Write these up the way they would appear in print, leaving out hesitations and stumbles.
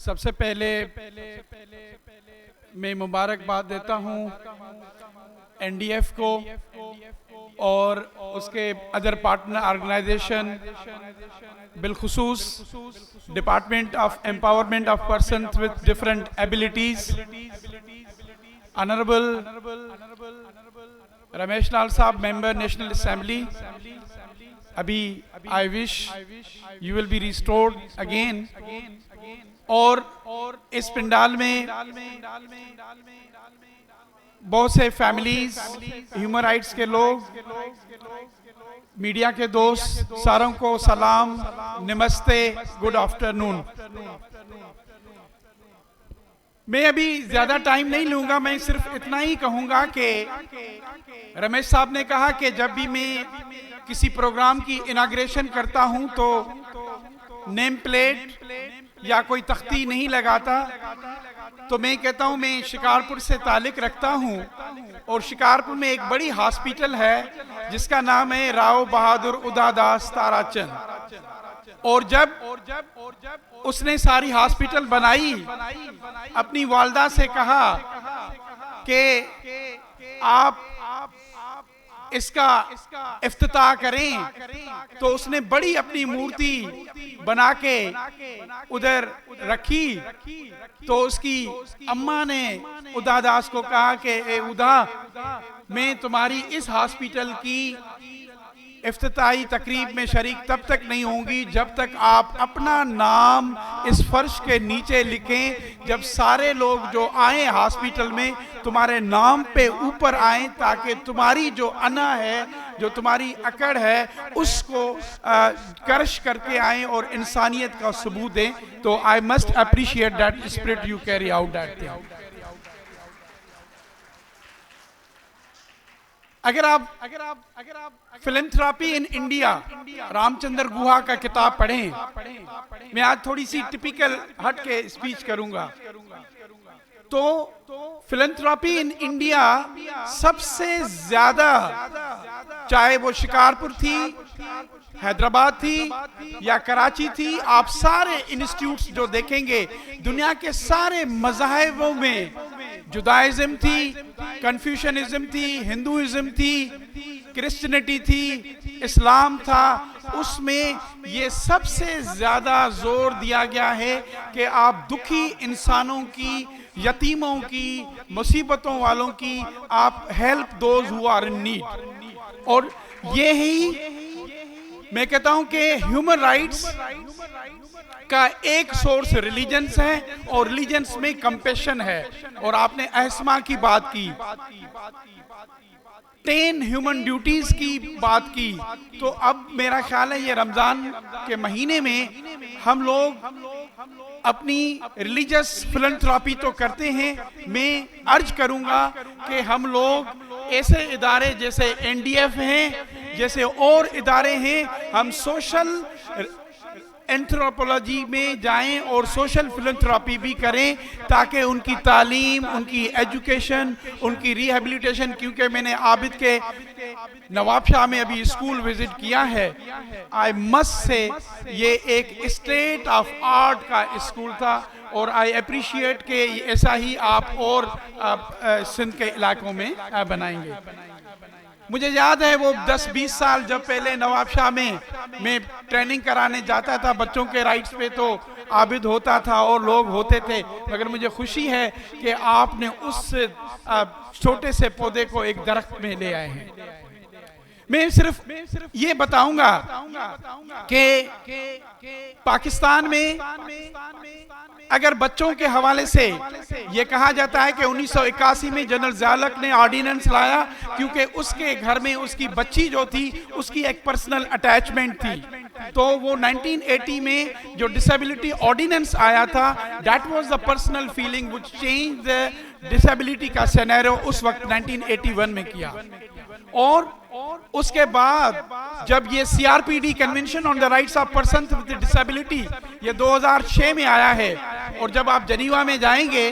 सबसे पहले मैं मुबारकबाद देता हूँ एनडीएफ को और उसके अदर पार्टनर ऑर्गेनाइजेशन, बिलखुसूस department of empowerment of person with different abilities, honourable Ramesh Lal साहब, मेंबर नेशनल असेंबली। अभी I wish you will be restored again. और इस पंडाल में बहुत से फैमिलीज, ह्यूमन राइट्स के लोग, मीडिया के दोस्त, सारों को सलाम, नमस्ते, गुड आफ्टरनून। मैं अभी ज्यादा टाइम नहीं लूंगा, मैं सिर्फ इतना ही कहूंगा कि रमेश साहब ने कहा कि जब भी मैं किसी प्रोग्राम की इनाग्रेशन करता हूं तो नेम प्लेट या कोई तख्ती नहीं लगाता। तो मैं कहता हूं मैं शिकारपुर से ताल्लुक रखता हूं और शिकारपुर में एक बड़ी हॉस्पिटल है जिसका नाम है राव बहादुर उदादास ताराचंद। और जब उसने सारी हॉस्पिटल बनाई, अपनी वालदा से कहा कि आप इसका इफ्तिताह करें, तो उसने बड़ी अपनी मूर्ति बना के उधर रखी। तो उसकी अम्मा ने उदादास को कहा कि ए उदा, मैं तुम्हारी इस हॉस्पिटल की इफ्तिताही तकरीब में शरीक तब तक नहीं होंगी जब तक आप अपना नाम इस फर्श के नीचे लिखें। जब सारे लोग जो आए हॉस्पिटल में तुम्हारे नाम पे ऊपर आए, ताकि तुम्हारी जो अना है, जो तुम्हारी अकड़ है, उसको कर्श करके आए और इंसानियत का सबूत दें। तो I must appreciate that spirit you carry out that thing. अगर आप philanthropy in India Ramachandra Guha का किताब पढ़ें, मैं आज थोड़ी सी टिपिकल हट के स्पीच करूंगा। तो फिलैंथ्रोपी इन इंडिया सबसे ज्यादा, चाहे वो शिकारपुर थी, हैदराबाद थी या कराची थी, आप सारे इंस्टीट्यूट्स जो देखेंगे, दुनिया के सारे मज़ाहिबों में, जुदाइज्म थी, कन्फ्यूशनिज्म थी, हिंदुइज्म थी, क्रिश्चियनिटी थी, इस्लाम था, उसमें ये सबसे ज्यादा जोर दिया गया है कि आप दुखी इंसानों की, यतीमों की, मुसीबतों वालों की आप help those who are in need. और ये ही मैं कहता हूं कि ह्यूमन राइट्स का एक सोर्स रिलीजन्स है और रिलीजन्स में कंपैशन है। और आपने अहसमा की बात की, 10 ह्यूमन ड्यूटीज की बात की। तो अब मेरा ख्याल है ये रमजान के महीने में हम लोग अपनी रिलीजियस फिलैंथ्रोपी तो करते हैं। मैं अर्ज करूंगा कि हम लोग ऐसे इदारे जैसे एनडीएफ हैं, जैसे और इदारे हैं, हम सोशल एंथ्रोपोलॉजी में जाएं और सोशल फिलैंथ्रोपी भी करें, ताकि उनकी तालीम, उनकी एजुकेशन, उनकी रिहेबिलिटेशन, क्योंकि मैंने आबिद के नवाबशाह में अभी स्कूल विजिट किया है, आई मस्ट से ये एक स्टेट ऑफ आर्ट का स्कूल था। और आई अप्रिशिएट के ऐसा ही आप और सिंध के इलाकों में बनाएंगे। मुझे याद है वो 10-20 साल जब पहले नवाबशाह में मैं ट्रेनिंग कराने जाता था बच्चों के राइट्स पे, तो आबिद होता था और लोग होते थे, मगर मुझे खुशी है कि आपने उस छोटे से पौधे को एक दरख्त में ले आए हैं। मैं सिर्फ ये बताऊंगा कि पाकिस्तान में अगर बच्चों के हवाले से ये कहा जाता है कि 1981 में जनरल ज़ियाउल ने ऑर्डिनेंस लाया, क्योंकि उसके घर में उसकी बच्ची जो थी उसकी एक पर्सनल अटैचमेंट थी। तो वो 1980 में जो डिसेबिलिटी ऑर्डिनेंस आया था, that was the personal feeling which change the disability का सिनेरियो उस वक्त 1981 में किया। और उसके बाद जब ये CRPD convention on the rights of person with disability ये 2006 में आया है, और जब आप जनीवा में जाएंगे,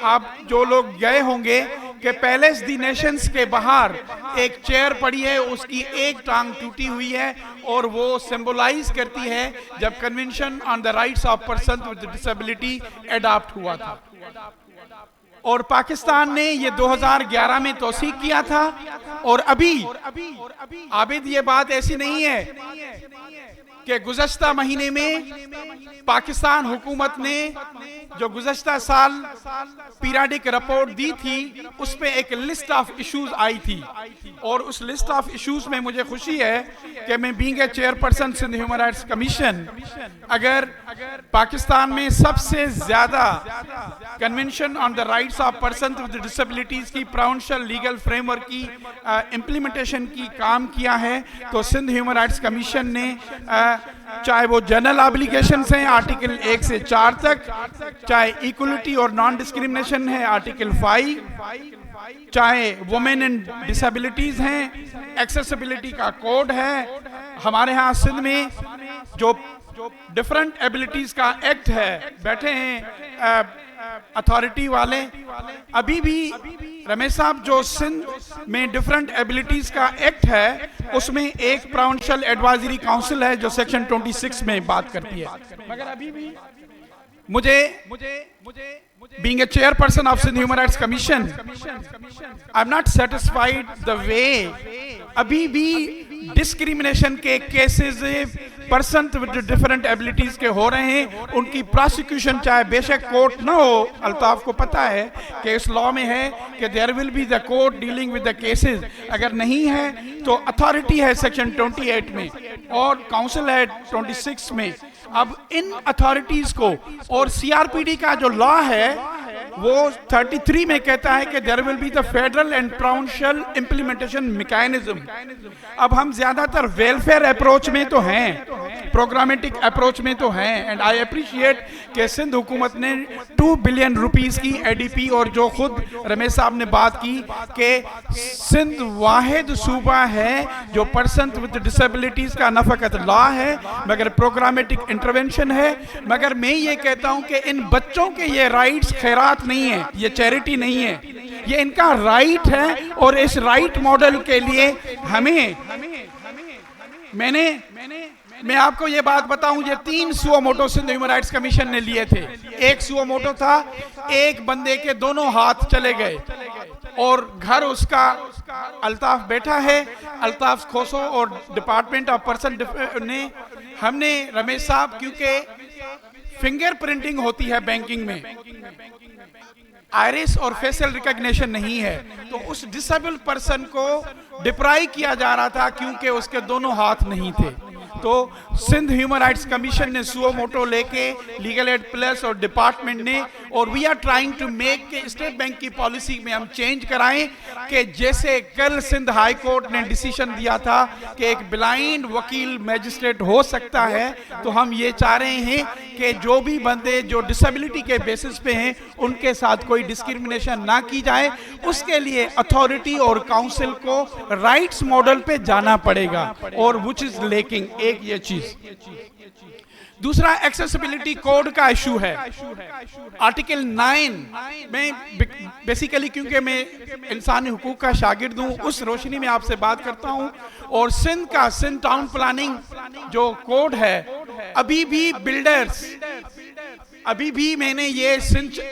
आप जो लोग गए होंगे, कि पैलेस दी नेशंस के बाहर एक चेयर पड़ी है, उसकी एक टांग टूटी हुई है और वो सिंबलाइज करती है जब convention on the rights of person with disability adopt हुआ था। और पाकिस्तान ने ये 2011 में तौसीक किया था। और अभी आबिद, ये बात ऐसी नहीं है कि गुज़श्ता महीने में पाकिस्तान हुकूमत ने जो गुज़श्ता साल पीरियडिक रिपोर्ट दी थी उस पे एक लिस्ट ऑफ इश्यूज आई थी, और उस लिस्ट ऑफ इश्यूज में मुझे खुशी है कि मैं being a chairperson Sindh human rights commission, अगर पाकिस्तान में सबसे ज्यादा convention on the rights of person with disabilities की प्रोविंशियल लीगल फ्रेमवर्क की इम्प्लीमेंटेशन की काम किया है, तो सिंध ह्यूमन राइट्स कमीशन ने चाहे वो जनरल ऑब्लिगेशंस हैं आर्टिकल 1 से 4 तक, चाहे इक्वलिटी और नॉन डिस्क्रिमिनेशन है आर्टिकल 5, चाहे वुमेन एंड डिसेबिलिटीज हैं, एक्सेसिबिलिटी का कोड है, हमारे यहाँ सिंध में जो डिफरेंट एबिलिटीज का एक्ट है, बैठे हैं अथॉरिटी वाले। अभी भी रमेश साहब, जो सिंध में डिफरेंट एबिलिटीज का एक्ट है उसमें एक प्रोविंशियल एडवाइजरी काउंसिल है जो सेक्शन 26 में बात करती है, मगर अभी भी मुझे being a chairperson of Sindh Human Rights Commission, I'm not satisfied the way अभी भी डिस्क्रिमिनेशन के cases person with different abilities के हो रहे हैं, उनकी प्रोसिक्यूशन चाहे बेशक कोर्ट ना हो, अल्ताफ को पता है कि इस लॉ में है कि there will be the court dealing with the cases, अगर नहीं है तो अथॉरिटी है सेक्शन 28 में और काउंसिल है 26 में। अब इन अथॉरिटीज को, और सीआरपीडी का जो लॉ है वो 33 में कहता है कि there will be the federal and provincial implementation mechanism. अब हम ज्यादातर वेलफेयर अप्रोच में तो हैं, प्रोग्रामेटिक अप्रोच में तो हैं, एंड आई अप्रिशिएट कि सिंध हुकूमत ने 2 बिलियन रुपीस की एडीपी, और जो खुद रमेश साहब ने बात की कि सिंध वाहिद सूबा है जो पर्सन विद डिसेबिलिटीज का नफकत लॉ है, मगर प्रोग्रामेटिक इंटरवेंशन है। मगर मैं ये कहता हूं कि इन बच्चों के ये राइट्स खैरात नहीं है, ये चैरिटी नहीं है, ये इनका राइट है। और इस राइट मॉडल के लिए हमें मैं आपको ये बात बताऊं, ये 3 suo motu Sindh human rights commission ने लिए थे। एक सुओ मोटो था, एक बंदे के दोनों हाथ चले गए और घर उसका अल्ताफ बैठा है, अल्ताफ खोसो, और डिपार्टमेंट ऑफ पर्सन ने हमने रमेश साहब, क्योंकि फिंगर प्रिंटिंग होती है बैंकिंग में, आयरिस और फेशियल रिकॉग्निशन नहीं है, तो उस डिसेबल पर्सन को डिप्राइव किया जा रहा था क्योंकि उसके दोनों हाथ नहीं थे। तो सिंध ह्यूमन राइट्स कमीशन ने सुओ मोटो लेके लीगल एड प्लस और डिपार्टमेंट ने, और we are trying to make के स्टेट बैंक की पॉलिसी में हम चेंज कराएं कि जैसे कल सिंध हाई कोर्ट ने डिसीजन दिया था कि एक ब्लाइंड वकील मैजिस्ट्रेट हो सकता है, तो हम ये चाह रहे हैं कि जो भी बंदे जो डिसेबिलिटी के बेसिस पे हैं उनके साथ कोई डिस्क्रिमिनेशन ना की जाए। उसके लिए अथॉरिटी और काउंसिल को राइट्स मॉडल पे जाना पड़ेगा, और विच इज लेकिंग एक ये चीज। दूसरा एक्सेसिबिलिटी कोड का इशू है, आर्टिकल 9 में बेसिकली, क्योंकि मैं इंसानी हुकूक का शागिर्द हूँ, उस रोशनी में आपसे बात करता हूँ। और सिंध का सिंध टाउन प्लानिंग जो कोड है, अभी भी बिल्डर्स, अभी भी मैंने ये सिंध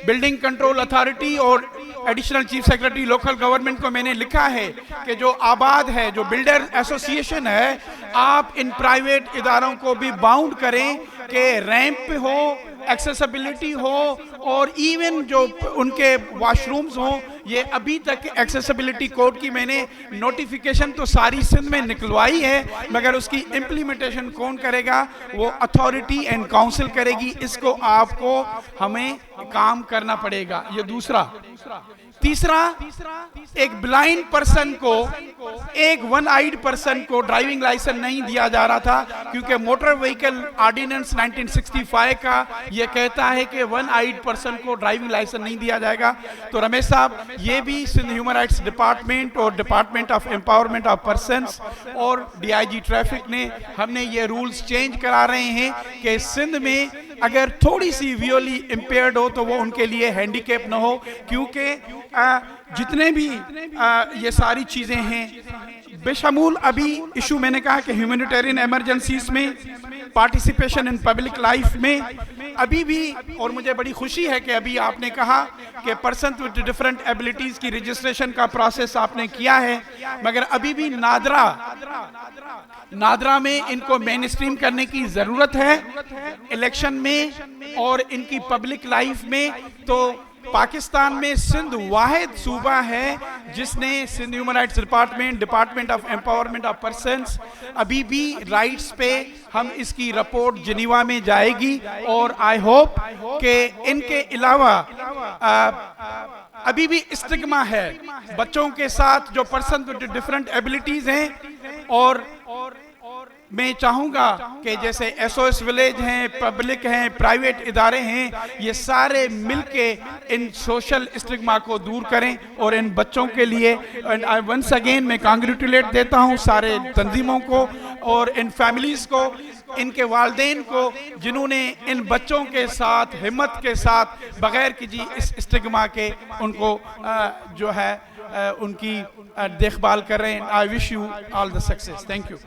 बिल्डिंग कंट्रोल अथॉरिटी और additional chief secretary local government को मैंने लिखा है कि जो आबाद है, जो बिल्डर एसोसिएशन है, आप इन प्राइवेट इदारों को भी बाउंड करें कि रैंप हो, एक्सेसिबिलिटी हो, और इवन जो उनके वॉशरूम्स हो। ये अभी तक एक्सेसिबिलिटी कोड की मैंने नोटिफिकेशन तो सारी सिंध में निकलवाई है, मगर उसकी इम्प्लीमेंटेशन कौन करेगा? वो अथॉरिटी एंड काउंसिल करेगी। इसको आपको हमें काम करना पड़ेगा। ये दूसरा। तीसरा, एक ब्लाइंड पर्सन को, एक वन आइड पर्सन को ड्राइविंग लाइसेंस नहीं दिया जा रहा था, क्योंकि मोटर व्हीकल ऑर्डिनेंस 1965 का ये कहता है कि वन आइड पर्सन को ड्राइविंग लाइसेंस नहीं दिया जाएगा। तो रमेश साहब, ये भी सिंध ह्यूमन राइट्स डिपार्टमेंट और department of empowerment of persons और डीआईजी ट्रैफिक ने, हमने ये रूल्स चेंज करा रहे हैं कि सिंध में अगर थोड़ी सी विजुअली इम्पेयर्ड हो तो वो उनके लिए हैंडीकैप ना हो, क्योंकि जितने भी ये सारी चीज़ें हैं बेशमूल अभी इशू मैंने कहा कि ह्यूमैनिटेरियन इमरजेंसीज में, पार्टिसिपेशन इन पब्लिक लाइफ में अभी भी, और मुझे बड़ी खुशी है कि अभी आपने कहा कि पर्सन विद डिफरेंट एबिलिटीज की रजिस्ट्रेशन का प्रोसेस आपने किया है, मगर अभी भी नादरा में इनको मेन स्ट्रीम करने की जरूरत है इलेक्शन में और इनकी पब्लिक लाइफ में। तो पाकिस्तान में सिंध वाहिद सूबा है जिसने, Sindh human rights department of empowerment of persons, अभी भी राइट्स पे हम इसकी रिपोर्ट जिनीवा में जाएगी। और आई होप कि इनके अलावा अभी भी स्टिग्मा है बच्चों के साथ जो पर्सन विद डिफरेंट एबिलिटीज हैं, और मैं चाहूंगा कि जैसे एसओएस विलेज हैं, पब्लिक हैं, प्राइवेट इदारे हैं, ये सारे मिलके इन सोशल स्टिग्मा को दूर करें और इन बच्चों के लिए। एंड आई वंस अगेन मैं कांग्रेचुलेट देता हूं सारे तंजीमों को और इन फैमिलीज को, इनके वालिदैन को, जिन्होंने इन बच्चों के साथ हिम्मत के साथ बगैर किसी इस स्टिग्मा के उनको जो है उनकी देखभाल कर रहे हैं। आई wish you all the success. Thank you.